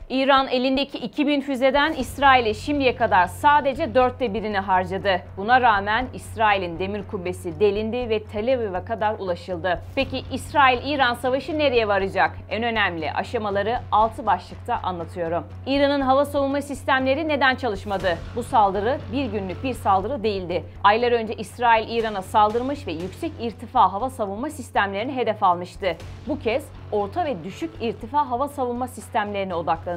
İran elindeki 2000 füzeden İsrail'e şimdiye kadar sadece 1/4'ünü harcadı. Buna rağmen İsrail'in demir kubbesi delindi ve Tel Aviv'e kadar ulaşıldı. Peki İsrail-İran savaşı nereye varacak? En önemli aşamaları 6 başlıkta anlatıyorum. İran'ın hava savunma sistemleri neden çalışmadı? Bu saldırı bir günlük bir saldırı değildi. Aylar önce İsrail İran'a saldırmış ve yüksek irtifa hava savunma sistemlerini hedef almıştı. Bu kez orta ve düşük irtifa hava savunma sistemlerine odaklanıldı.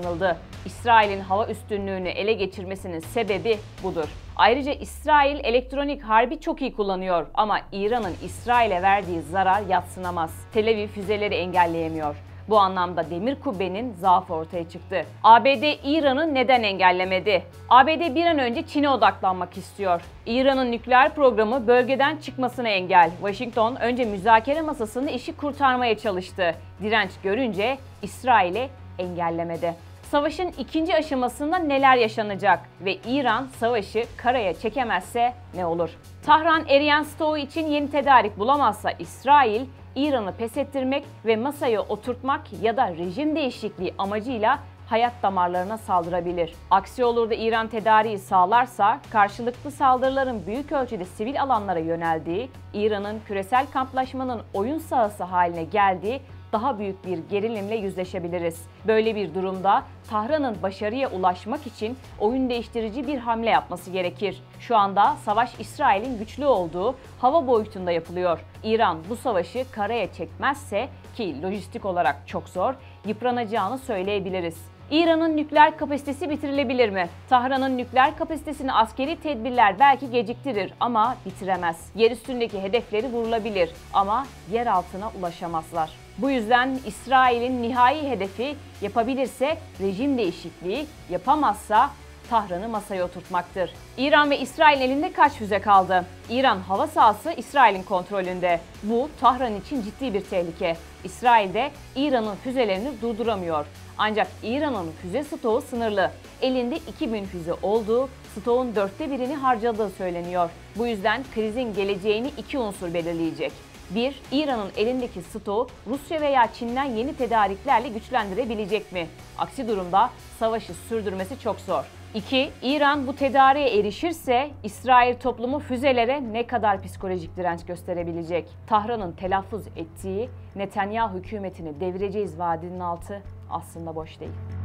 İsrail'in hava üstünlüğünü ele geçirmesinin sebebi budur. Ayrıca İsrail elektronik harbi çok iyi kullanıyor ama İran'ın İsrail'e verdiği zarar yadsınamaz. Tel Aviv füzeleri engelleyemiyor. Bu anlamda demir kubbenin zaafı ortaya çıktı. ABD İran'ı neden engellemedi? ABD bir an önce Çin'e odaklanmak istiyor. İran'ın nükleer programı bölgeden çıkmasına engel. Washington önce müzakere masasında işi kurtarmaya çalıştı. Direnç görünce İsrail'i engellemedi. Savaşın ikinci aşamasında neler yaşanacak ve İran savaşı karaya çekemezse ne olur? Tahran eriyen stoğu için yeni tedarik bulamazsa İsrail, İran'ı pes ettirmek ve masaya oturtmak ya da rejim değişikliği amacıyla hayat damarlarına saldırabilir. Aksi olur da İran tedariği sağlarsa karşılıklı saldırıların büyük ölçüde sivil alanlara yöneldiği, İran'ın küresel kamplaşmanın oyun sahası haline geldiği daha büyük bir gerilimle yüzleşebiliriz. Böyle bir durumda Tahran'ın başarıya ulaşmak için oyun değiştirici bir hamle yapması gerekir. Şu anda savaş İsrail'in güçlü olduğu hava boyutunda yapılıyor. İran bu savaşı karaya çekmezse, ki lojistik olarak çok zor, yıpranacağını söyleyebiliriz. İran'ın nükleer kapasitesi bitirilebilir mi? Tahran'ın nükleer kapasitesini askeri tedbirler belki geciktirir ama bitiremez. Yer üstündeki hedefleri vurulabilir ama yer altına ulaşamazlar. Bu yüzden İsrail'in nihai hedefi yapabilirse rejim değişikliği, yapamazsa Tahran'ı masaya oturtmaktır. İran ve İsrail elinde kaç füze kaldı? İran hava sahası İsrail'in kontrolünde. Bu Tahran için ciddi bir tehlike. İsrail de İran'ın füzelerini durduramıyor. Ancak İran'ın füze stoğu sınırlı. Elinde 2000 füze olduğu, stoğun 1/4'ünü harcadığı söyleniyor. Bu yüzden krizin geleceğini iki unsur belirleyecek. 1. İran'ın elindeki stoğu Rusya veya Çin'den yeni tedariklerle güçlendirebilecek mi? Aksi durumda savaşı sürdürmesi çok zor. 2. İran bu tedariğe erişirse İsrail toplumu füzelere ne kadar psikolojik direnç gösterebilecek? Tahran'ın telaffuz ettiği Netanyahu hükümetini devireceğiz vaadinin altı aslında boş değil.